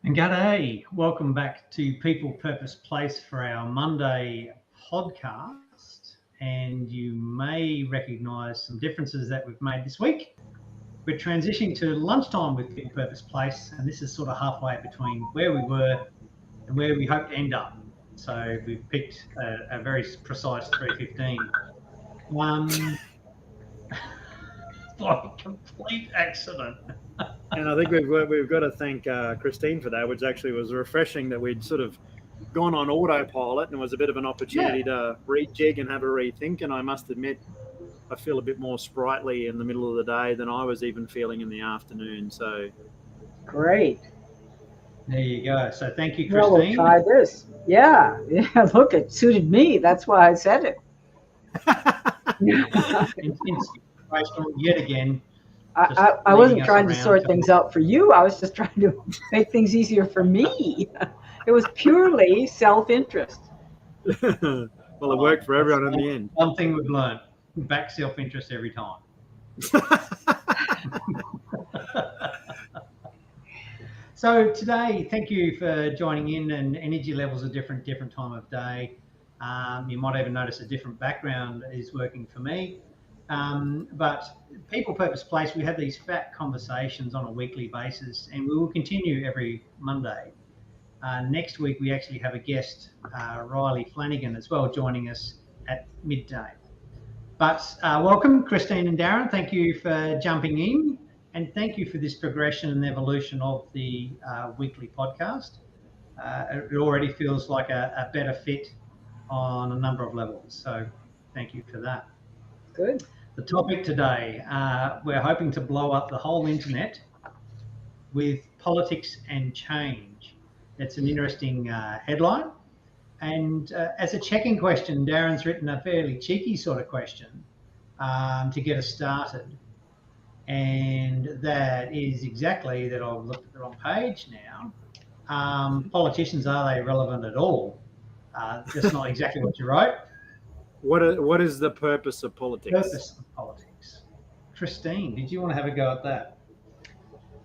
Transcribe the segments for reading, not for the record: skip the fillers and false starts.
And g'day, welcome back to People Purpose Place for our Monday podcast. And you may recognise some differences that we've made this week. We're transitioning to lunchtime with People Purpose Place, and this is sort of halfway between where we were and where we hope to end up. So we've picked a very precise 3:15. By complete accident. And I think we've got to thank Christine for that, which actually was refreshing that we'd sort of gone on autopilot and it was a bit of an opportunity to rejig and have a rethink. And I must admit, I feel a bit more sprightly in the middle of the day than I was even feeling in the afternoon. So great. There you go. So thank you, Well, Christine. we'll try this. Yeah. Look, it suited me. That's why I said it. Inspirational yet again. I wasn't trying to sort things out for you. I was just trying to make things easier for me. It was purely self-interest. Well, it worked for everyone in the end. One thing we've learned, back self-interest every time. So today, thank you for joining in, and energy levels are different time of day. You might even notice a different background is working for me. But People Purpose Place, we have these fat conversations on a weekly basis, and we will continue every Monday. Next week, we actually have a guest, Riley Flanagan, as well, joining us at midday. But welcome, Christine and Darren. Thank you for jumping in, and thank you for this progression and evolution of the weekly podcast. It already feels like a better fit on a number of levels. So thank you for that. Good. The topic today, we're hoping to blow up the whole internet with politics and change. It's an interesting headline. And as a checking question, Darren's written a fairly cheeky sort of question to get us started. And that is exactly that. I've looked at the wrong page now. Politicians, are they relevant at all? That's not exactly what you wrote. What is the purpose of politics? Purpose of politics. Christine, did you want to have a go at that?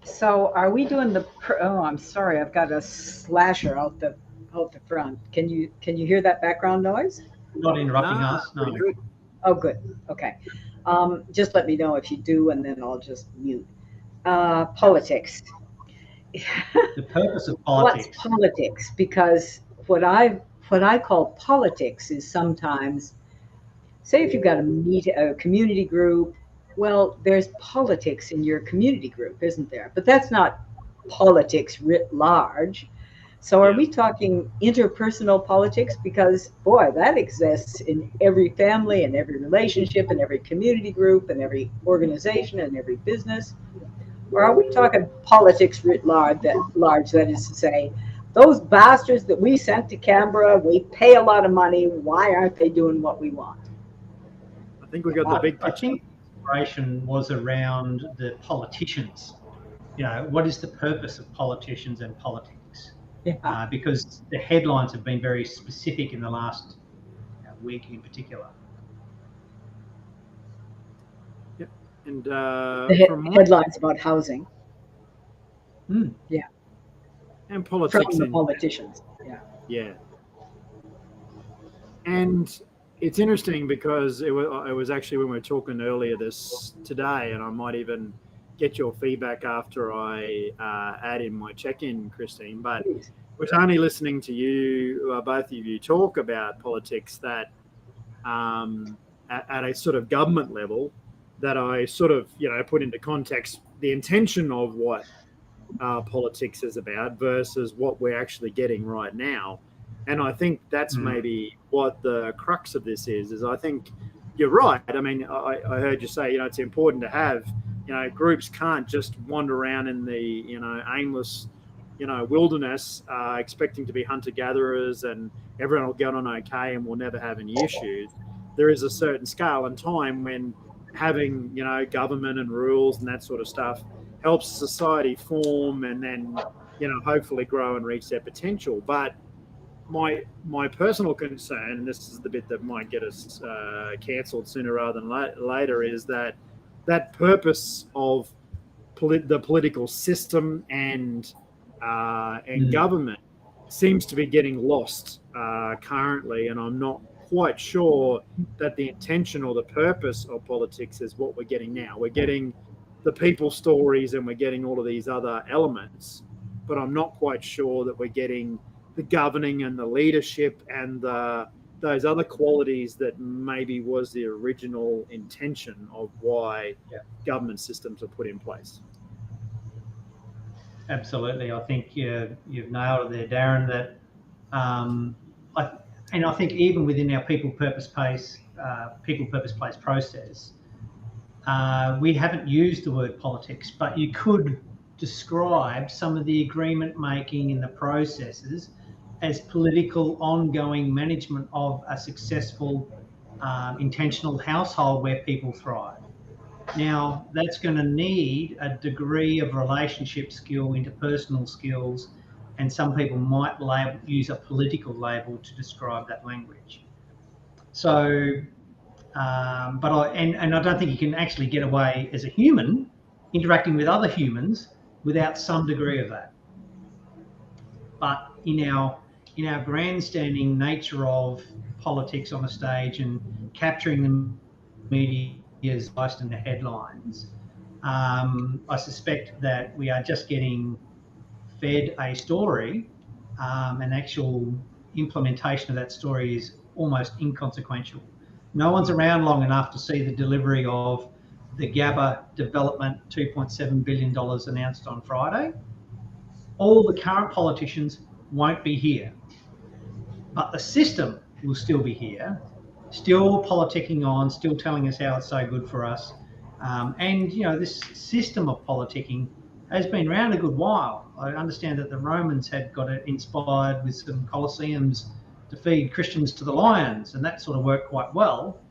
So are we doing the? Oh, I'm sorry. I've got a slasher out the front. Can you hear that background noise? Not interrupting us. No. Good. Oh, good. Okay. Just let me know if you do, and then I'll just mute. Politics. The purpose of politics. What's politics? Because what I call politics is sometimes, say if you've got a community group, well, there's politics in your community group, isn't there? But that's not politics writ large. So are we talking interpersonal politics? Because, boy, that exists in every family and every relationship and every community group and every organization and every business. Or are we talking politics writ large, that is to say, those bastards that we sent to Canberra, we pay a lot of money, why aren't they doing what we want? I think we got the big picture. I think the inspiration was around the politicians. You know, what is the purpose of politicians and politics? Yeah. Because the headlines have been very specific in the last week in particular. Yep. And the headlines about housing. Yeah. And politics. From the politicians. Yeah. Yeah. And it's interesting because it was actually when we were talking earlier today, and I might even get your feedback after I add in my check-in, Christine, but it was only listening to you, both of you, talk about politics that at a sort of government level, that I sort of, put into context the intention of what politics is about versus what we're actually getting right now. And I think that's maybe what the crux of this is I think you're right. I mean, I heard you say, it's important to have, groups can't just wander around in the, aimless, wilderness, expecting to be hunter-gatherers and everyone will get on okay and we'll never have any issues. There is a certain scale and time when having, government and rules and that sort of stuff helps society form and then, hopefully grow and reach their potential. But my personal concern, and this is the bit that might get us cancelled sooner rather than later, is that purpose of the political system and and government seems to be getting lost currently, and I'm not quite sure that the intention or the purpose of politics is what we're getting now. We're getting the people stories and we're getting all of these other elements, but I'm not quite sure that we're getting the governing and the leadership and those other qualities that maybe was the original intention of why government systems are put in place. Absolutely. I think you've nailed it there, Darren, that I think even within our people purpose place process, we haven't used the word politics, but you could describe some of the agreement making in the processes as political ongoing management of a successful intentional household where people thrive. Now, that's going to need a degree of relationship skill, interpersonal skills, and some people might use a political label to describe that language. So, I don't think you can actually get away as a human interacting with other humans without some degree of that. But in our grandstanding nature of politics on a stage and capturing the media's voice in the headlines, I suspect that we are just getting fed a story, and actual implementation of that story is almost inconsequential. No one's around long enough to see the delivery of the Gabba development $2.7 billion announced on Friday. All the current politicians won't be here, but the system will still be here, still politicking on, still telling us how it's so good for us. And this system of politicking has been around a good while. I understand that the Romans had got it inspired with some colosseums to feed Christians to the lions, and that sort of worked quite well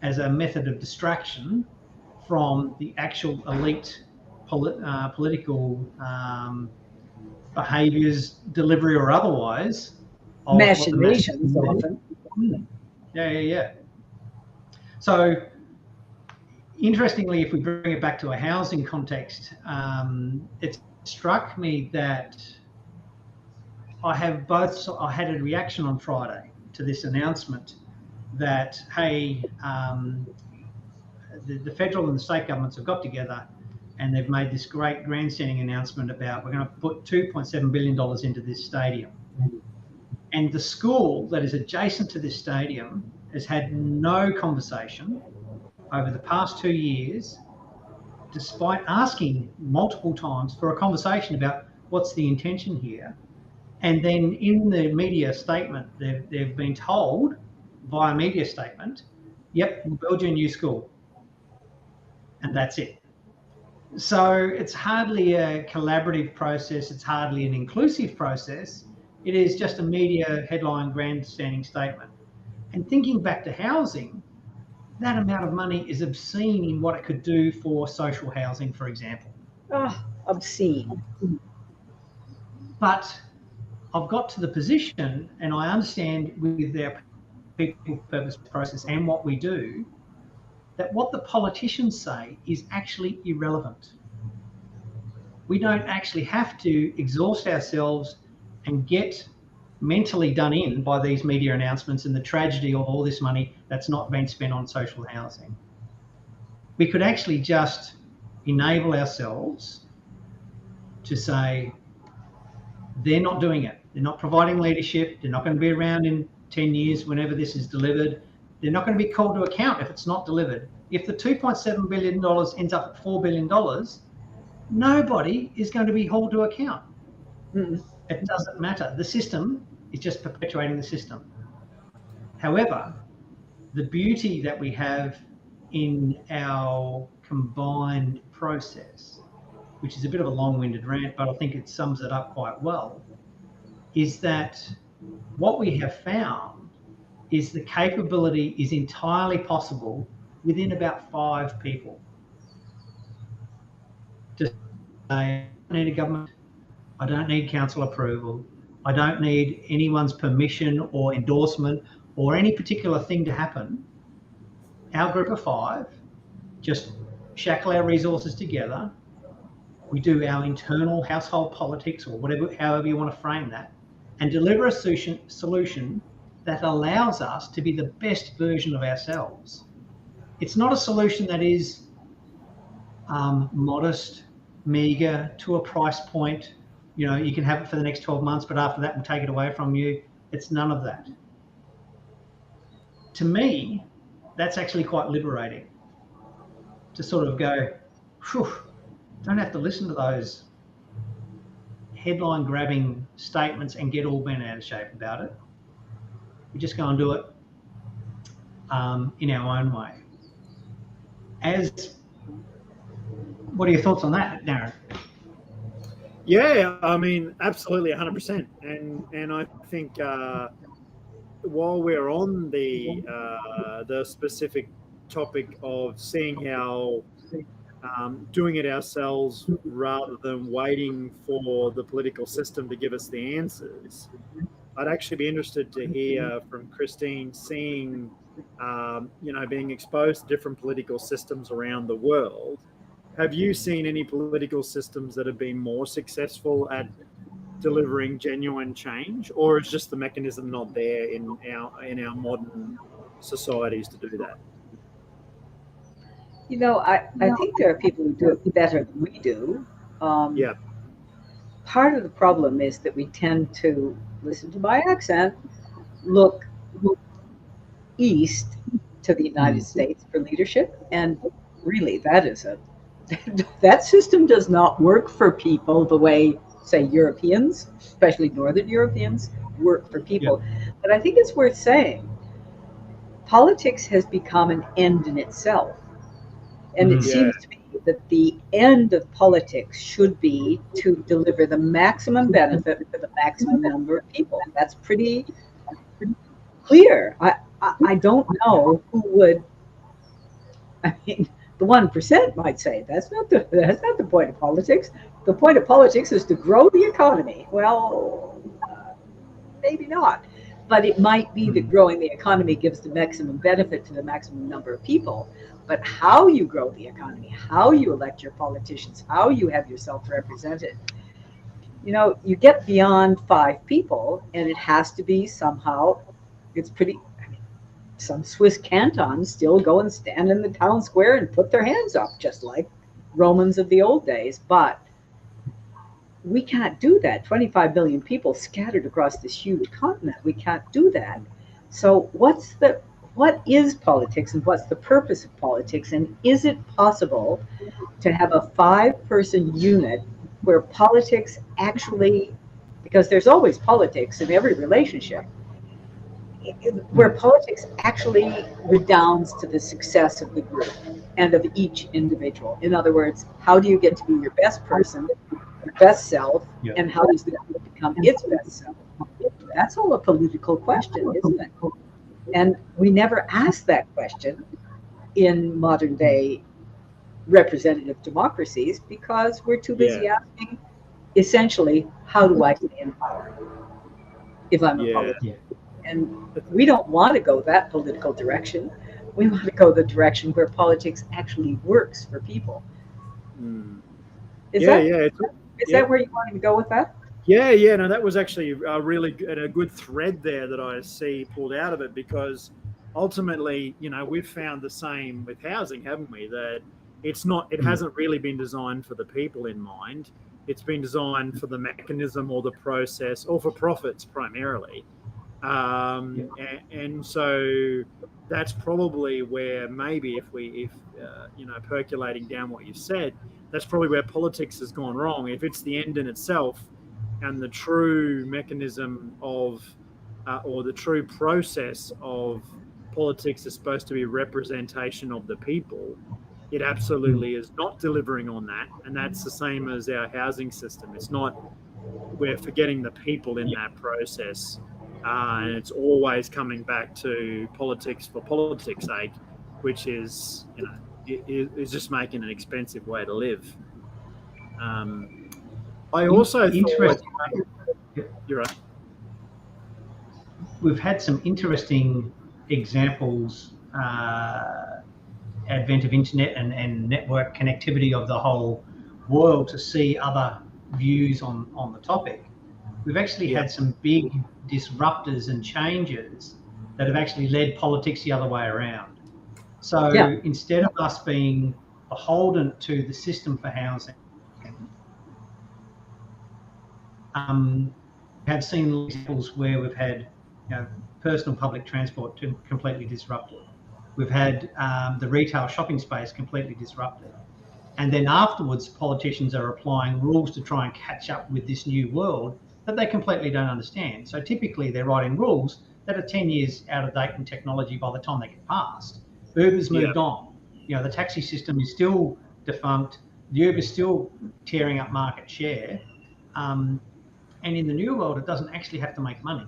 as a method of distraction from the actual elite political behaviours, delivery or otherwise. Machinations often. Yeah. So, interestingly, if we bring it back to a housing context, it struck me that I had a reaction on Friday to this announcement that, hey, the federal and the state governments have got together and they've made this great grandstanding announcement about we're going to put $2.7 billion into this stadium. And the school that is adjacent to this stadium has had no conversation over the past 2 years, despite asking multiple times for a conversation about what's the intention here. And then in the media statement, they've been told via media statement, yep, we'll build you a new school. And that's it. So it's hardly a collaborative process. It's hardly an inclusive process. It is just a media headline grandstanding statement. And thinking back to housing, that amount of money is obscene in what it could do for social housing, for example. Oh, obscene. But I've got to the position, and I understand with our people purpose process and what we do, that what the politicians say is actually irrelevant. We don't actually have to exhaust ourselves and get mentally done in by these media announcements and the tragedy of all this money that's not been spent on social housing. We could actually just enable ourselves to say, they're not doing it. They're not providing leadership. They're not going to be around in 10 years whenever this is delivered. They're not going to be called to account if it's not delivered. If the $2.7 billion ends up at $4 billion, nobody is going to be hauled to account. It doesn't matter. The system is just perpetuating the system. However, the beauty that we have in our combined process, which is a bit of a long-winded rant, but I think it sums it up quite well, is that what we have found is the capability is entirely possible within about 5 people. To say, I don't need a government, I don't need council approval, I don't need anyone's permission or endorsement or any particular thing to happen. Our group of 5 just shackle our resources together we do our internal household politics, or whatever, however you want to frame that, and deliver a solution that allows us to be the best version of ourselves. It's not a solution that is modest, meager, to a price point. You know, you can have it for the next 12 months, but after that we'll take it away from you. It's none of that. To me, that's actually quite liberating, to sort of go, whew, don't have to listen to those headline grabbing statements and get all bent out of shape about it. We just go and do it in our own way. What are your thoughts on that, Darren? Yeah, I mean, absolutely, 100%. And I think while we're on the specific topic of seeing how doing it ourselves rather than waiting for the political system to give us the answers, I'd actually be interested to hear from Christine, seeing, being exposed to different political systems around the world. Have you seen any political systems that have been more successful at delivering genuine change, or is just the mechanism not there in our modern societies to do that? You know, I think there are people who do it better than we do. Yeah. Part of the problem is that we tend to, listen to my accent, look east to the United States for leadership, and really that system does not work for people the way, say, Europeans, especially Northern Europeans, work for people. Yeah. But I think it's worth saying, politics has become an end in itself. And it seems to me that the end of politics should be to deliver the maximum benefit for the maximum number of people. That's pretty clear. I don't know who would, I mean, the 1% might say that's not the point of politics. The point of politics is to grow the economy. Well, maybe not, but it might be that growing the economy gives the maximum benefit to the maximum number of people. But how you grow the economy, how you elect your politicians, how you have yourself represented, you know, you get beyond 5 people, and it has to be somehow, it's pretty, some Swiss cantons still go and stand in the town square and put their hands up, just like Romans of the old days. But we can't do that. 25 million people scattered across this huge continent. We can't do that. So what is politics, and what's the purpose of politics? And is it possible to have a 5-person unit where politics actually, because there's always politics in every relationship, where politics actually redounds to the success of the group and of each individual? In other words, how do you get to be your best person, your best self, and how does the group become its best self? That's all a political question, isn't it? And we never ask that question in modern day representative democracies because we're too busy asking, essentially, how do I stay in power if I'm a politician? And we don't want to go that political direction. We want to go the direction where politics actually works for people. Is that where you wanted to go with that? Yeah, no, that was actually a really good thread there that I see pulled out of it, because ultimately, you know, we've found the same with housing, haven't we? That it hasn't really been designed for the people in mind. It's been designed for the mechanism or the process, or for profits primarily. And so that's probably where maybe if percolating down what you said, that's probably where politics has gone wrong. If it's the end in itself, and the true mechanism of, or the true process of politics is supposed to be representation of the people, it absolutely is not delivering on that. And that's the same as our housing system. It's not, we're forgetting the people in that process. And it's always coming back to politics for politics' sake, which is, you know, is just making an expensive way to live. I also thought, you're right. We've had some interesting examples, advent of internet and network connectivity, of the whole world to see other views on the topic. We've actually had some big disruptors and changes that have actually led politics the other way around. So instead of us being beholden to the system for housing, have seen examples where we've had personal public transport completely disrupted. We've had the retail shopping space completely disrupted. And then afterwards, politicians are applying rules to try and catch up with this new world that they completely don't understand. So typically they're writing rules that are 10 years out of date in technology by the time they get passed. Uber's moved on. The taxi system is still defunct. The Uber's still tearing up market share. And in the new world, it doesn't actually have to make money.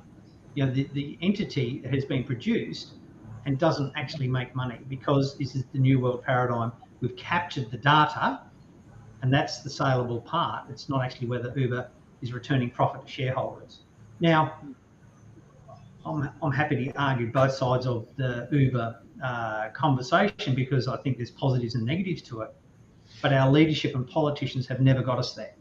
The entity has been produced and doesn't actually make money because this is the new world paradigm. We've captured the data, and that's the saleable part. It's not actually whether Uber is returning profit to shareholders. Now, I'm happy to argue both sides of the Uber conversation because I think there's positives and negatives to it. But our leadership and politicians have never got us there.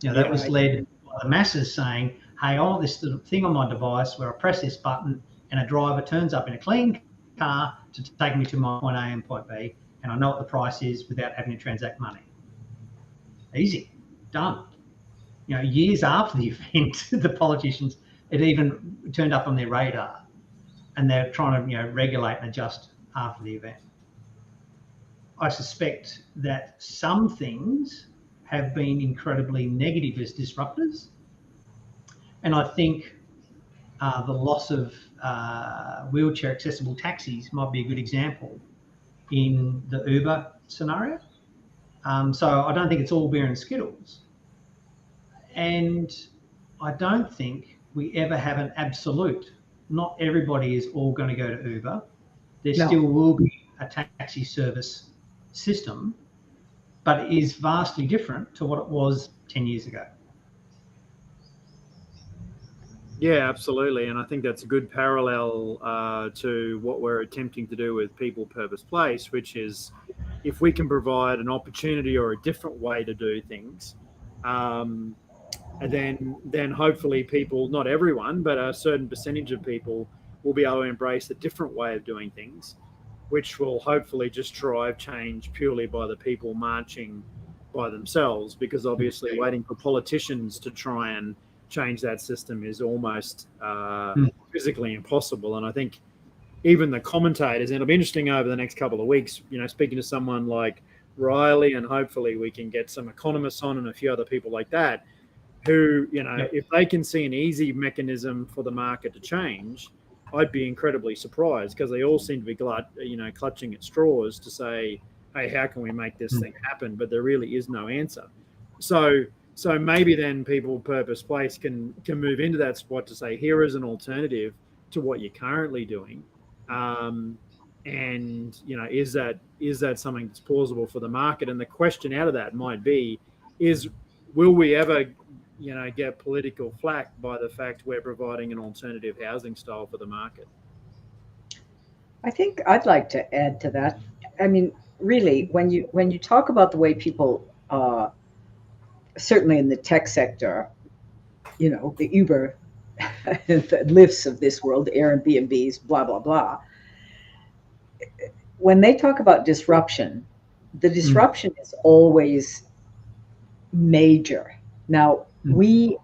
That was led by the masses saying, hey, I want this thing on my device where I press this button and a driver turns up in a clean car to take me to my point A and point B, and I know what the price is without having to transact money. Easy, done. Years after the event, the politicians, it even turned up on their radar, and they're trying to regulate and adjust after the event. I suspect that some things have been incredibly negative as disruptors, and I think the loss of wheelchair accessible taxis might be a good example in the Uber scenario. So I don't think it's all beer and skittles. And I don't think we ever have an absolute. Not everybody is all going to go to Uber. There still will be a taxi service system, but it is vastly different to what it was 10 years ago. Yeah, absolutely. And I think that's a good parallel to what we're attempting to do with People Purpose Place, which is if we can provide an opportunity or a different way to do things, then hopefully people, not everyone, but a certain percentage of people will be able to embrace a different way of doing things, which will hopefully just drive change purely by the people marching by themselves, because obviously waiting for politicians to try and change that system is almost physically impossible. And I think even the commentators, and it'll be interesting over the next couple of weeks, speaking to someone like Riley, and hopefully we can get some economists on and a few other people like that, who, if they can see an easy mechanism for the market to change, I'd be incredibly surprised, because they all seem to be clutching at straws to say, hey, how can we make this thing happen? But there really is no answer. So maybe then People Purpose Place can move into that spot to say, here is an alternative to what you're currently doing. And, is that something that's plausible for the market? And the question out of that might be, will we ever, get political flack by the fact we're providing an alternative housing style for the market? I think I'd like to add to that. I mean, really, when you talk about the way people, certainly in the tech sector, the Uber, the Lyfts of this world, the Airbnbs, blah, blah, blah. When they talk about disruption, the disruption is always major. Now, we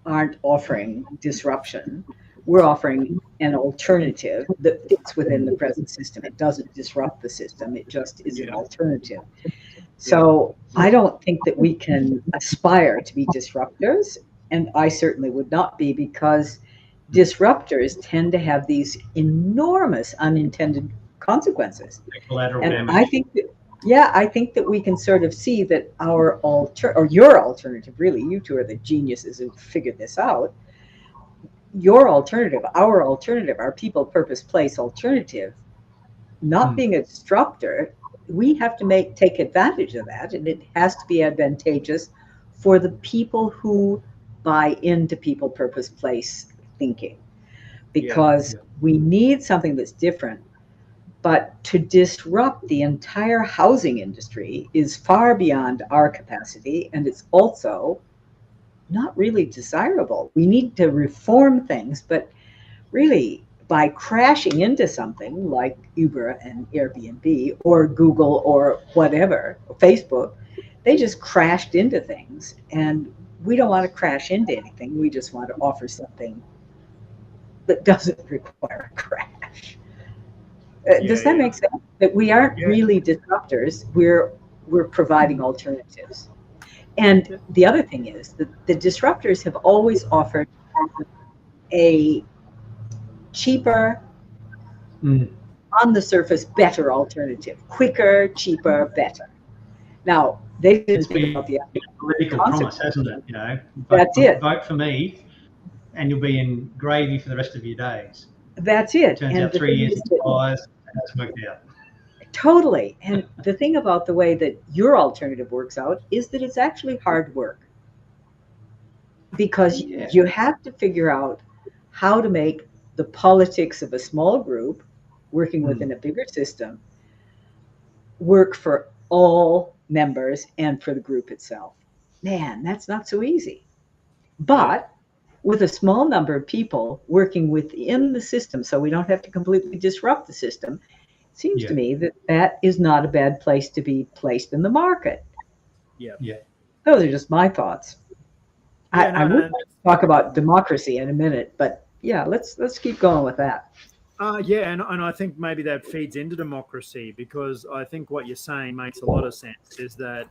aren't offering disruption. We're offering an alternative that fits within the present system. It doesn't disrupt the system. It just is an alternative. So I don't think that we can aspire to be disruptors, and I certainly would not be, because disruptors tend to have these enormous unintended consequences. Collateral and damage. I think that we can sort of see that our your alternative, really, you two are the geniuses who figured this out. Your alternative, our People Purpose Place alternative, not being a disruptor, we have to take advantage of that, and it has to be advantageous for the people who buy into People Purpose Place thinking, because we need something that's different. But to disrupt the entire housing industry is far beyond our capacity, and it's also not really desirable. We need to reform things, but really, by crashing into something like Uber and Airbnb or Google or whatever, or Facebook, they just crashed into things. And we don't want to crash into anything. We just want to offer something that doesn't require a crash. Does that make sense? That we aren't really disruptors. We're providing alternatives. And the other thing is that the disruptors have always offered a cheaper, on the surface, better alternative. Quicker, cheaper, better. Now, they've been speaking about the political promise, hasn't it? You know, that's it. Vote for me, and you'll be in gravy for the rest of your days. That's it. Turns out 3 years expires, and it's worked out. Totally. And the thing about the way that your alternative works out is that it's actually hard work. Because you have to figure out how to make the politics of a small group working within a bigger system work for all members and for the group itself. Man, that's not so easy. But with a small number of people working within the system, so we don't have to completely disrupt the system, it seems to me that that is not a bad place to be placed in the market. Those are just my thoughts. I would talk about democracy in a minute, but let's keep going with that. And I think maybe that feeds into democracy, because I think what you're saying makes a lot of sense, is that,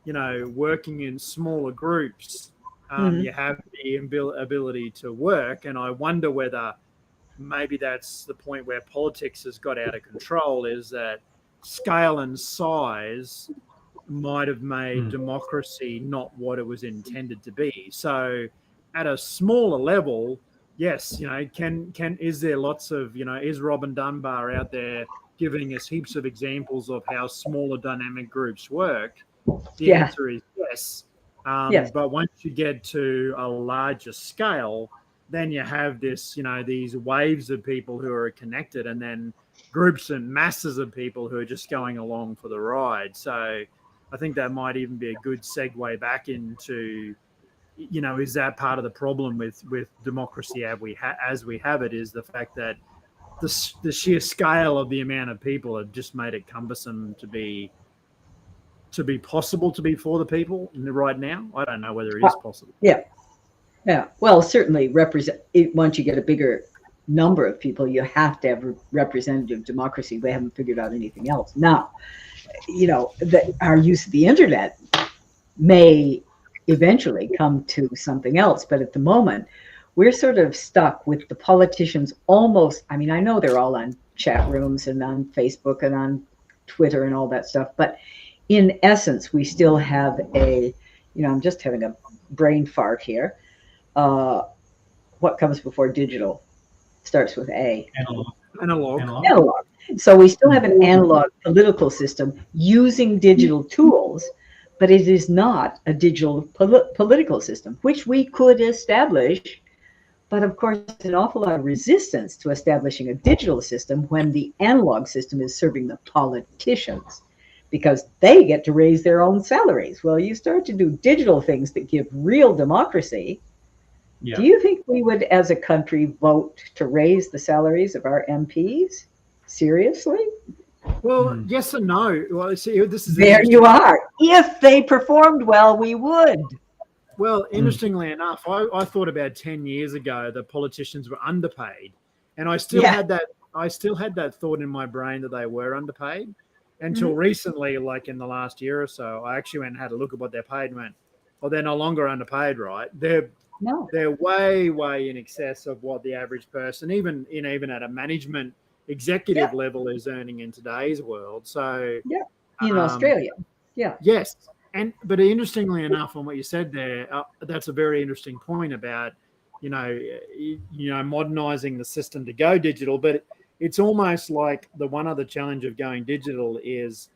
you know, working in smaller groups, you have the ability to work. And I wonder whether maybe that's the point where politics has got out of control, is that scale and size might have made democracy not what it was intended to be. So at a smaller level, yes, you know, is there lots of, you know, is Robin Dunbar out there giving us heaps of examples of how smaller dynamic groups work? The answer is yes. But once you get to a larger scale, then you have this, you know, these waves of people who are connected, and then groups and masses of people who are just going along for the ride. So I think that might even be a good segue back into, you know, is that part of the problem with democracy as we have it, is the fact that the sheer scale of the amount of people have just made it cumbersome to be possible to be for the people right now. I don't know whether it is possible. Yeah. Well, certainly once you get a bigger number of people, you have to have representative democracy. They haven't figured out anything else. Now, you know, our use of the internet may eventually come to something else, but at the moment, we're sort of stuck with the politicians almost. I mean, I know they're all on chat rooms and on Facebook and on Twitter and all that stuff, but in essence, we still have I'm just having a brain fart here. What comes before digital? Starts with A. Analog. So we still have an analog political system using digital tools, but it is not a digital political system, which we could establish. But of course, there's an awful lot of resistance to establishing a digital system when the analog system is serving the politicians, because they get to raise their own salaries. Well, you start to do digital things that give real democracy. Do you think we would, as a country, vote to raise the salaries of our MPs? Seriously? Well, yes and no. Well, see, this is there you are. If they performed well, we would. Well, interestingly enough, I thought about 10 years ago that politicians were underpaid, and I still had that. I still had that thought in my brain that they were underpaid until recently, like in the last year or so. I actually went and had a look at what they're paid and went, well, they're no longer underpaid, right? They're way, way in excess of what the average person, even at a management executive level, is earning in today's world. So in Australia, yes. But interestingly enough, on what you said there, that's a very interesting point about, you know, modernizing the system to go digital. But it's almost like the one other challenge of going digital is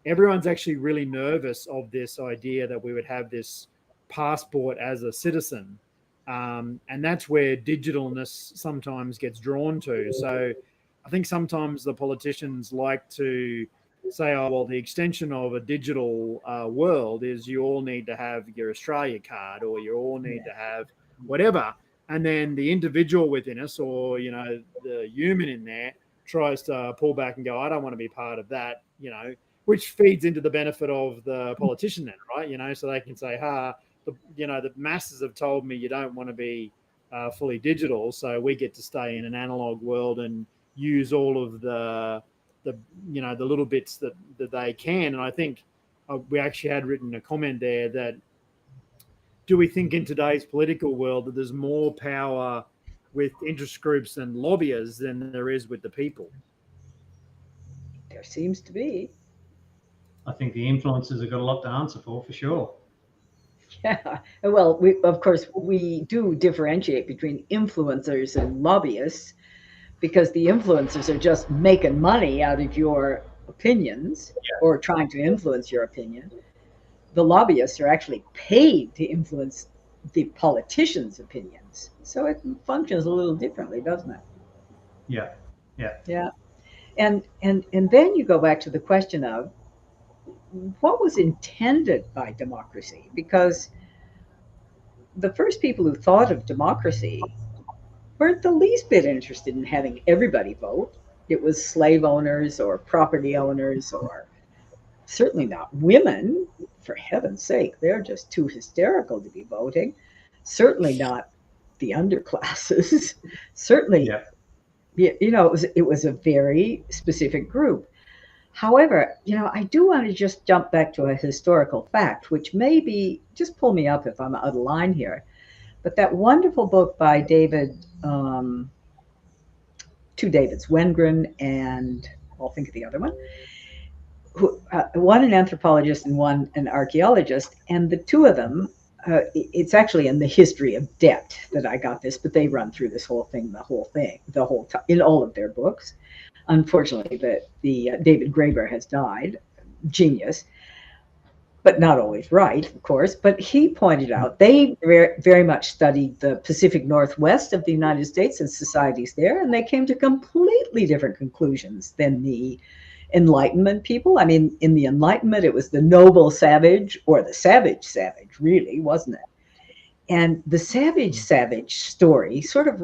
everyone's actually really nervous of this idea that we would have this passport as a citizen. And that's where digitalness sometimes gets drawn to. So I think sometimes the politicians like to say, oh, well, the extension of a digital world is you all need to have your Australia card, or you all need to have whatever. And then the individual within us, or, the human in there, tries to pull back and go, I don't want to be part of that, which feeds into the benefit of the politician then, right? So they can say, the masses have told me you don't want to be fully digital, so we get to stay in an analog world and use all of the little bits that they can. And I think we actually had written a comment there that, do we think in today's political world that there's more power with interest groups and lobbyists than there is with the people? There seems to be. I think the influencers have got a lot to answer for sure. Yeah. Well, of course, we do differentiate between influencers and lobbyists, because the influencers are just making money out of your opinions or trying to influence your opinion. The lobbyists are actually paid to influence the politicians' opinions. So it functions a little differently, doesn't it? Yeah. Yeah. And then you go back to the question of what was intended by democracy, because the first people who thought of democracy weren't the least bit interested in having everybody vote. It was slave owners or property owners, or certainly not women. For heaven's sake, they're just too hysterical to be voting. Certainly not the underclasses. Certainly, it was a very specific group. However, I do want to just jump back to a historical fact, which maybe just pull me up if I'm out of line here. But that wonderful book by David, two Davids, Wengram and I'll think of the other one, one an anthropologist and one an archaeologist, and the two of them, it's actually in the history of debt that I got this, but they run through this whole thing, in all of their books. Unfortunately, the David Graeber has died, genius, but not always right, of course. But he pointed out they very much studied the Pacific Northwest of the United States and societies there, and they came to completely different conclusions than the Enlightenment people. I mean, in the Enlightenment, it was the noble savage, or the savage, really, wasn't it? And the savage story sort of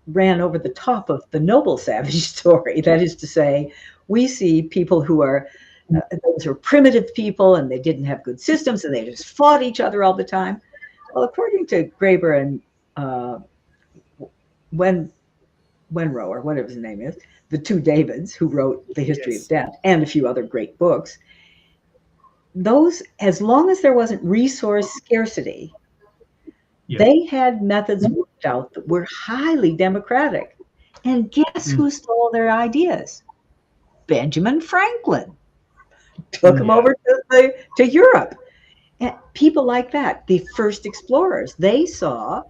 ran over the top of the noble savage story. That is to say, we see people who are those are primitive people, and they didn't have good systems, and they just fought each other all the time. Well, according to Graeber and Wenrow, or whatever his name is, the two Davids who wrote The History of Death and a few other great books, those, as long as there wasn't resource scarcity, they had methods worked out that were highly democratic. And guess who stole their ideas? Benjamin Franklin. Took them over to Europe. And people like that, the first explorers, they saw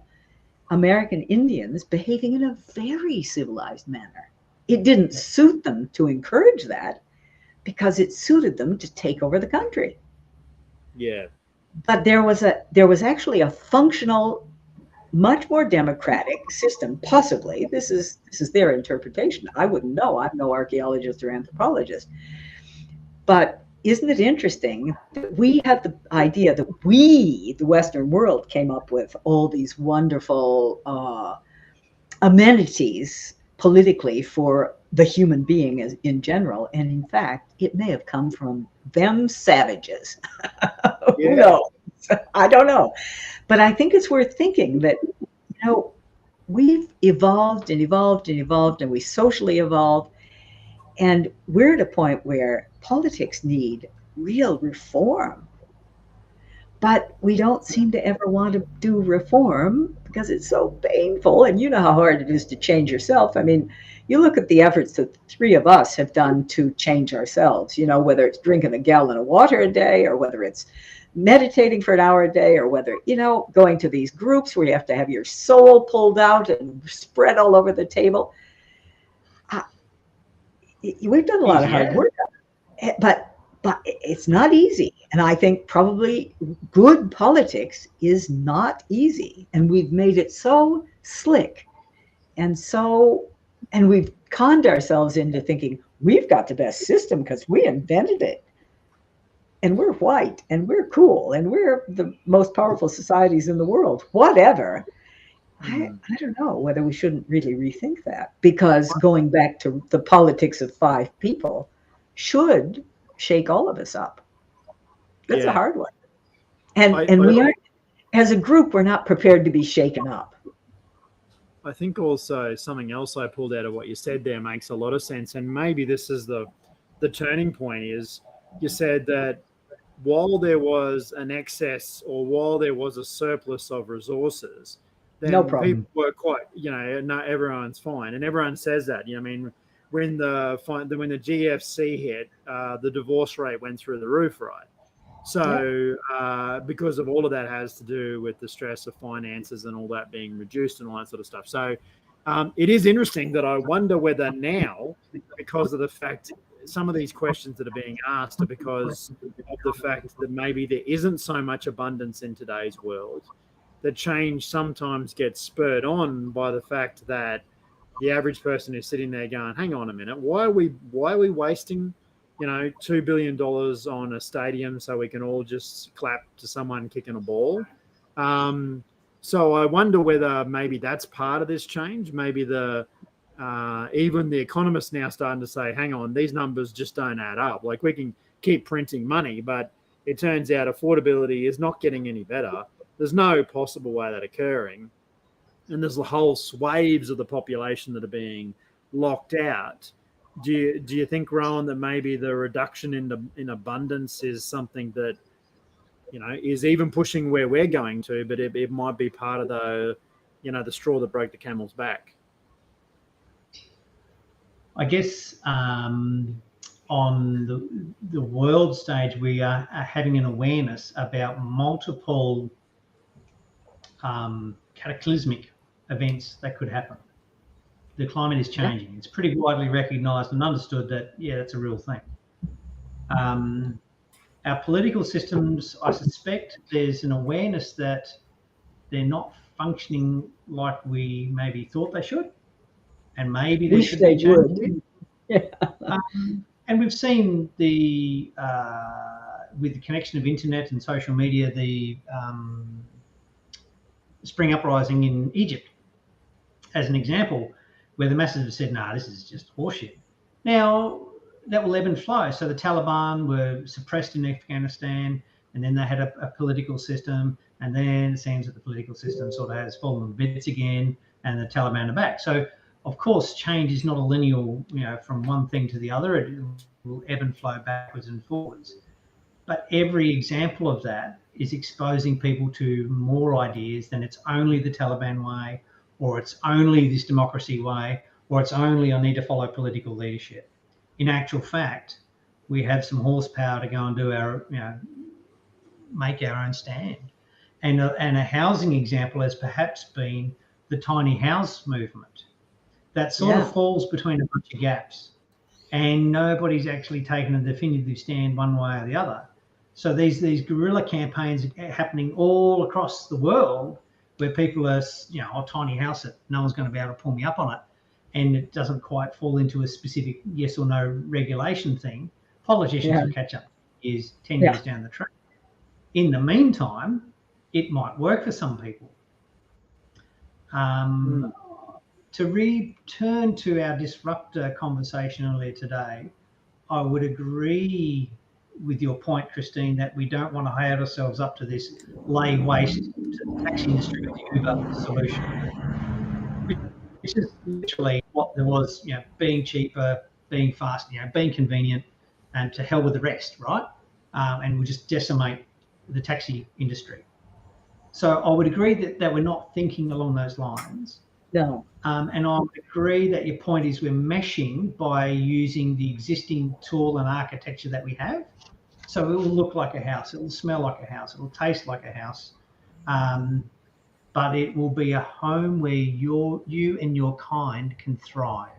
American Indians behaving in a very civilized manner. It didn't suit them to encourage that, because it suited them to take over the country. Yeah. But there was actually a functional, much more democratic system, possibly. This is their interpretation. I wouldn't know. I'm no archaeologist or anthropologist. But isn't it interesting that we have the idea that we, the Western world, came up with all these wonderful amenities politically for the human being in general, and in fact, it may have come from them savages. Who knows? I don't know. But I think it's worth thinking that, we've evolved and evolved and evolved, and we socially evolved, and we're at a point where politics need real reform. But we don't seem to ever want to do reform because it's so painful. And you know how hard it is to change yourself. I mean, you look at the efforts that the three of us have done to change ourselves, whether it's drinking a gallon of water a day, or whether it's meditating for an hour a day, or whether, going to these groups where you have to have your soul pulled out and spread all over the table. We've done a lot of hard work, but it's not easy. And I think probably good politics is not easy. And we've made it so slick and we've conned ourselves into thinking we've got the best system because we invented it. And we're white and we're cool and we're the most powerful societies in the world, whatever. I don't know whether we shouldn't really rethink that, because going back to the politics of 5 people should shake all of us up. That's a hard one. And we aren't, as a group, we're not prepared to be shaken up. I think also something else I pulled out of what you said there makes a lot of sense. And maybe this is the turning point. Is you said that while there was an excess or while there was a surplus of resources, then no problem. People were quite, not everyone's fine. And everyone says that. I mean, when the GFC hit, the divorce rate went through the roof, right? So because of all of that has to do with the stress of finances and all that being reduced and all that sort of stuff. So it is interesting that I wonder whether now, because of the fact some of these questions that are being asked are because of the fact that maybe there isn't so much abundance in today's world, that change sometimes gets spurred on by the fact that the average person is sitting there going, hang on a minute, why are we wasting $2 billion on a stadium so we can all just clap to someone kicking a ball? So I wonder whether maybe that's part of this change. Maybe even the economists now starting to say, hang on, these numbers just don't add up. Like, we can keep printing money, but it turns out affordability is not getting any better. There's no possible way that occurring. And there's the whole swathes of the population that are being locked out. Do you think, Rowan, that maybe the reduction in abundance is something that is even pushing where we're going to, but it might be part of the straw that broke the camel's back? I guess on the world stage, we are having an awareness about multiple cataclysmic events that could happen. The climate is changing. It's pretty widely recognised and understood that, that's a real thing. Our political systems, I suspect there's an awareness that they're not functioning like we maybe thought they should, and maybe they should be changed. And we've seen with the connection of internet and social media, the spring uprising in Egypt as an example, where the masses have said, nah, this is just horseshit. Now, that will ebb and flow. So the Taliban were suppressed in Afghanistan, and then they had a political system, and then it seems that the political system sort of has fallen to bits again, and the Taliban are back. So, of course, change is not a linear, from one thing to the other. It will ebb and flow backwards and forwards. But every example of that is exposing people to more ideas than it's only the Taliban way, or it's only this democracy way, or it's only I need to follow political leadership. In actual fact, we have some horsepower to go and do our, make our own stand. And a housing example has perhaps been the tiny house movement. That sort of falls between a bunch of gaps, and nobody's actually taken a definitive stand one way or the other. So these guerrilla campaigns are happening all across the world, where people are, a tiny house that no one's going to be able to pull me up on it, and it doesn't quite fall into a specific yes or no regulation thing. Politicians will catch up 10 years down the track. In the meantime, it might work for some people. To return to our disruptor conversation earlier today, I would agree with your point, Christine, that we don't want to hold ourselves up to this lay waste to the taxi industry with the Uber solution, which is literally what there was, being cheaper, being fast, being convenient, and to hell with the rest, right? And we'll just decimate the taxi industry. So I would agree that we're not thinking along those lines. No. And I would agree that your point is we're meshing by using the existing tool and architecture that we have. So it will look like a house, it will smell like a house, it will taste like a house, but it will be a home where you and your kind can thrive,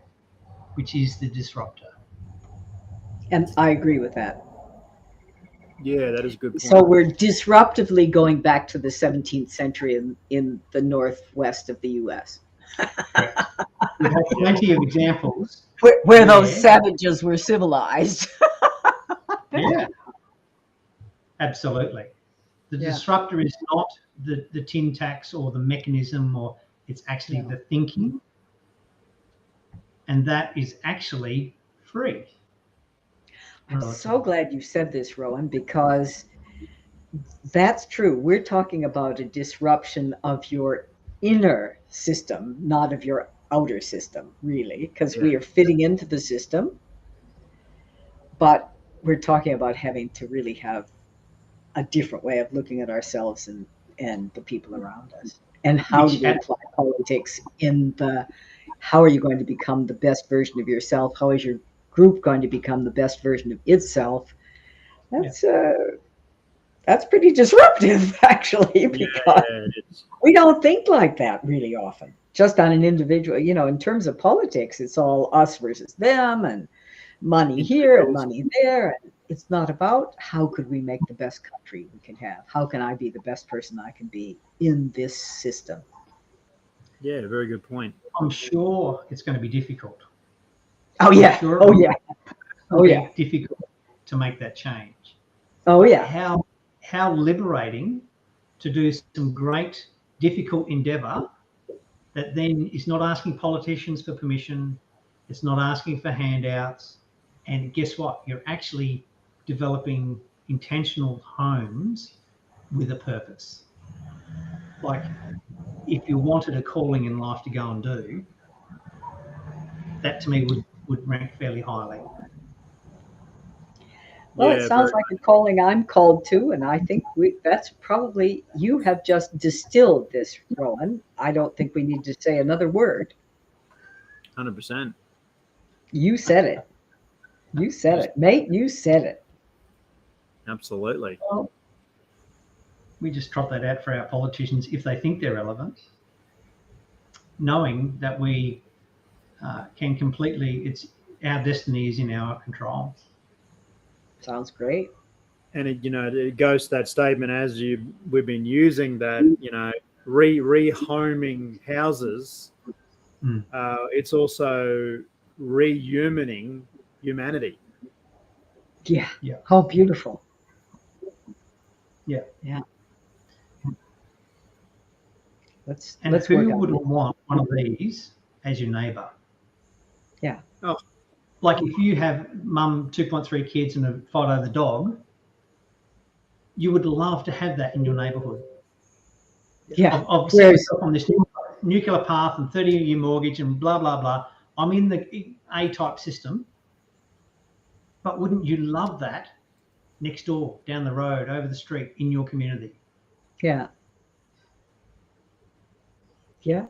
which is the disruptor. And I agree with that. Yeah, that is a good point. So we're disruptively going back to the 17th century in the northwest of the U.S. Correct. We've had plenty of examples. Where those Yeah. savages were civilized. Yeah, absolutely. The Yeah. disruptor is not the tin tax or the mechanism, or it's actually No. the thinking. And that is actually free. I'm so glad you said this, Rowan, because that's true. We're talking about a disruption of your inner system, not of your outer system, really, because we are fitting into the system. But we're talking about having to really have a different way of looking at ourselves and the people around us. And how do we apply politics in the, how are you going to become the best version of yourself? How is your group going to become the best version of itself? That's pretty disruptive, actually, because we don't think like that really often, just on an individual, in terms of politics, it's all us versus them and money here and money there. And it's not about how could we make the best country we can have? How can I be the best person I can be in this system? Yeah, very good point. I'm sure it's going to be difficult. Oh, yeah. Oh, yeah. Oh, yeah. Difficult to make that change. Oh, yeah. How liberating to do some great, difficult endeavor that then is not asking politicians for permission. It's not asking for handouts. And guess what? You're actually developing intentional homes with a purpose. Like, if you wanted a calling in life to go and do, that to me would rank fairly highly. Well, it sounds like a calling I'm called to, and I think that's probably, you have just distilled this, Rowan. I don't think we need to say another word. 100%. You said it. You said it. Mate, you said it. Absolutely. Well, we just trot that out for our politicians if they think they're relevant, knowing that we can completely, it's our destiny is in our control. Sounds great. And it goes to that statement as we've been using that, rehoming houses. It's also rehumaning humanity. Yeah. Yeah. How beautiful. Yeah. Yeah. And who wouldn't want one of these as your neighbour? Yeah. Oh. Like if you have mum, 2.3 kids and a Fido the dog, you would love to have that in your neighbourhood. Yeah. I've set myself on this nuclear path and 30-year mortgage and blah, blah, blah. I'm in the A-type system. But wouldn't you love that next door, down the road, over the street, in your community? Yeah. Yeah.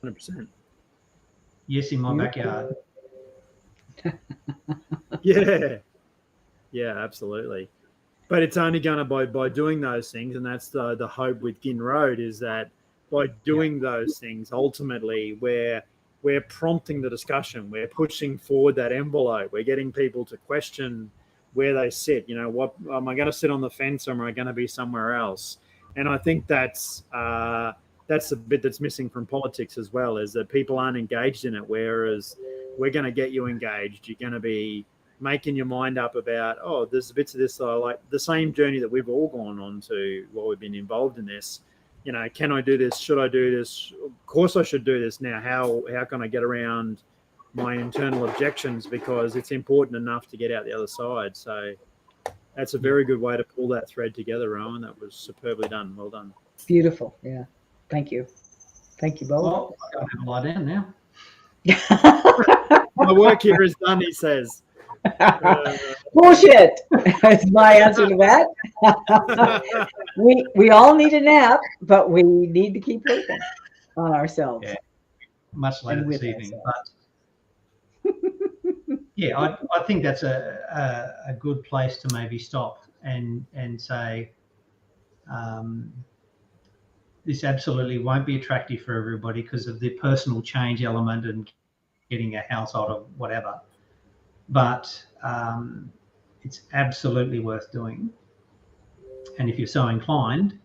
100%. Yes, in my backyard. Yeah. Yeah, absolutely. But it's only going to by doing those things, and that's the hope with Gin Road, is that by doing those things, ultimately we're prompting the discussion, we're pushing forward that envelope, we're getting people to question where they sit. What am I going to sit on the fence, or am I going to be somewhere else? And I think that's the bit that's missing from politics as well, is that people aren't engaged in it, whereas we're going to get you engaged. You're going to be making your mind up about, there's bits of this that I like, the same journey that we've all gone on to while we've been involved in this. Can I do this? Should I do this? Of course I should do this now. How can I get around my internal objections, because it's important enough to get out the other side. So that's a very good way to pull that thread together, Rowan. That was superbly done. Well done. Beautiful. Yeah. Thank you. Thank you both. Well, I gotta have a lie down now. My work here is done, he says. Bullshit is my answer to that. we all need a nap, but we need to keep working on ourselves. Yeah. Much later this evening, but yeah, I think that's a good place to maybe stop and say this absolutely won't be attractive for everybody because of the personal change element and getting a house out of whatever. But it's absolutely worth doing. And if you're so inclined,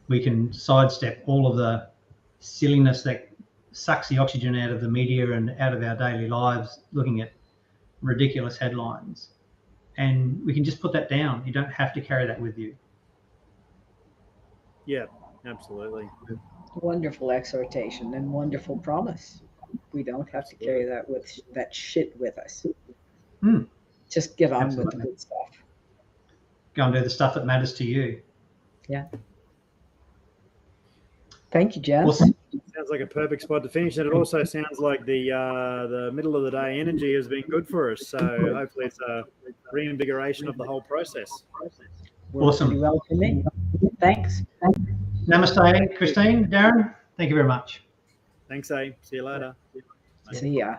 we can sidestep all of the silliness that sucks the oxygen out of the media and out of our daily lives, looking at ridiculous headlines. And we can just put that down. You don't have to carry that with you. Yeah, absolutely. Wonderful exhortation and wonderful promise. We don't have to carry that shit with us. Mm. Just get on Absolutely. with the good stuff. Go and do the stuff that matters to you. Yeah. Thank you, Jeff. Awesome. Sounds like a perfect spot to finish, and it also sounds like the middle of the day energy has been good for us. So hopefully it's a reinvigoration of the whole process. Awesome. Pretty well for me. Thanks. Namaste, Christine, Darren. Thank you very much. Thanks, A. See you later. See ya.